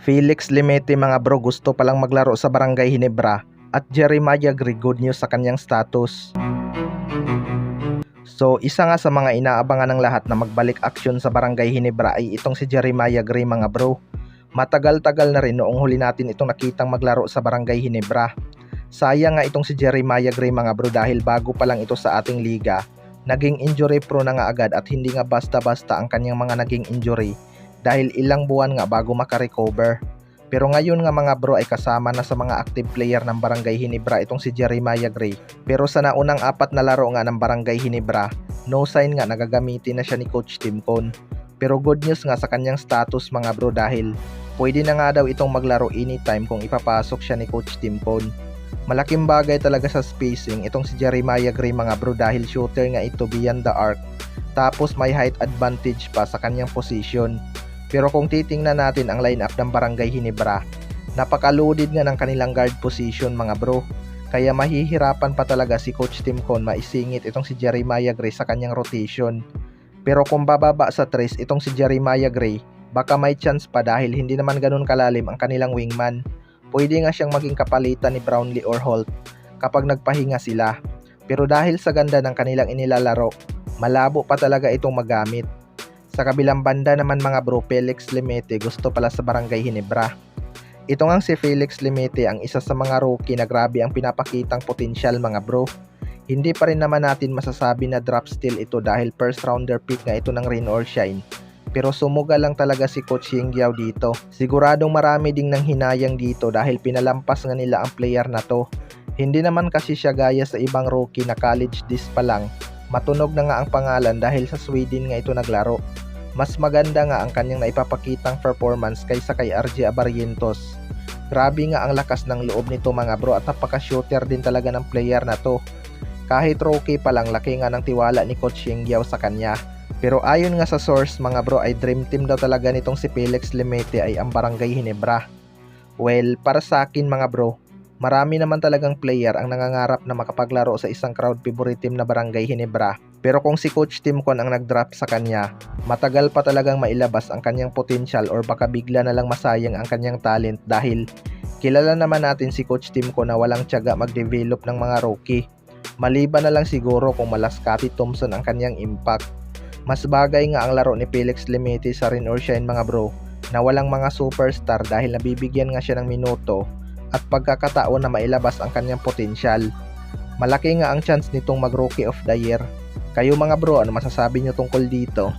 Felix Limete mga bro gusto palang maglaro sa Barangay Ginebra at Jeremiah Gray good news sa kanyang status. So isa nga sa mga inaabangan ng lahat na magbalik aksyon sa Barangay Ginebra ay itong si Jeremiah Gray mga bro. Matagal-tagal na rin noong huli natin itong nakitang maglaro sa Barangay Ginebra. Sayang nga itong si Jeremiah Gray mga bro dahil bago pa lang ito sa ating liga. Naging injury prone na nga agad at hindi nga basta-basta ang kanyang mga naging injury dahil ilang buwan nga bago makarecover. Pero ngayon nga mga bro ay kasama na sa mga active player ng Barangay Ginebra itong si Jeremiah Gray. Pero sa naunang 4 na laro nga ng Barangay Ginebra, no sign nga nagagamitin na siya ni Coach Timcon. Pero good news nga sa kanyang status mga bro dahil pwede na nga daw itong maglaro anytime kung ipapasok siya ni Coach Timcon. Malaking bagay talaga sa spacing itong si Jeremiah Gray mga bro dahil shooter nga ito beyond the arc. Tapos may height advantage pa sa kanyang position. Pero kung titingnan natin ang lineup ng Barangay Ginebra, napaka-loaded nga ng kanilang guard position mga bro. Kaya mahihirapan pa talaga si Coach Timcon maisingit itong si Jeremiah Gray sa kanyang rotation. Pero kung bababa sa 3 itong si Jeremiah Gray, baka may chance pa dahil hindi naman ganun kalalim ang kanilang wingman. Pwede nga siyang maging kapalitan ni Brownlee or Holt kapag nagpahinga sila. Pero dahil sa ganda ng kanilang inilalaro, malabo pa talaga itong magamit. Sa kabilang banda naman mga bro, Felix Limete gusto pala sa Barangay Ginebra. Ito nga si Felix Limete ang isa sa mga rookie na grabe ang pinapakitang potensyal mga bro. Hindi pa rin naman natin masasabi na drop steal ito dahil first rounder pick nga ito ng Rain or Shine. Pero sumuga lang talaga si Coach Yingyao dito. Siguradong marami ding nang hinayang dito dahil pinalampas nga nila ang player na to. Hindi naman kasi siya gaya sa ibang rookie na college disc pa lang. Matunog na nga ang pangalan dahil sa Sweden nga ito naglaro. Mas maganda nga ang kanyang naipapakitang performance kaysa kay RJ Abarrientos. Grabe nga ang lakas ng loob nito mga bro at napaka-shooter din talaga ng player na to. Kahit rookie pa lang laki nga ng tiwala ni Coach Yingyao sa kanya. Pero ayon nga sa source mga bro ay dream team daw talaga nitong si Felix Limete ay ang Barangay Ginebra. Well, para sa akin mga bro, marami naman talagang player ang nangangarap na makapaglaro sa isang crowd favorite team na Barangay Ginebra. Pero kung si Coach Timcon ang nag-drop sa kanya, matagal pa talagang mailabas ang kanyang potential or baka bigla na lang masayang ang kanyang talent dahil kilala naman natin si Coach Timcon na walang tiyaga mag-develop ng mga rookie. Maliban na lang siguro kung Malaskati Thompson ang kanyang impact. Mas bagay nga ang laro ni Felix Limete sa Rain or Shine mga bro na walang mga superstar dahil nabibigyan nga siya ng minuto at pagkakataon na mailabas ang kanyang potensyal. Malaki nga ang chance nitong mag-rookie of the year. Kayo mga bro, ano masasabi nyo tungkol dito?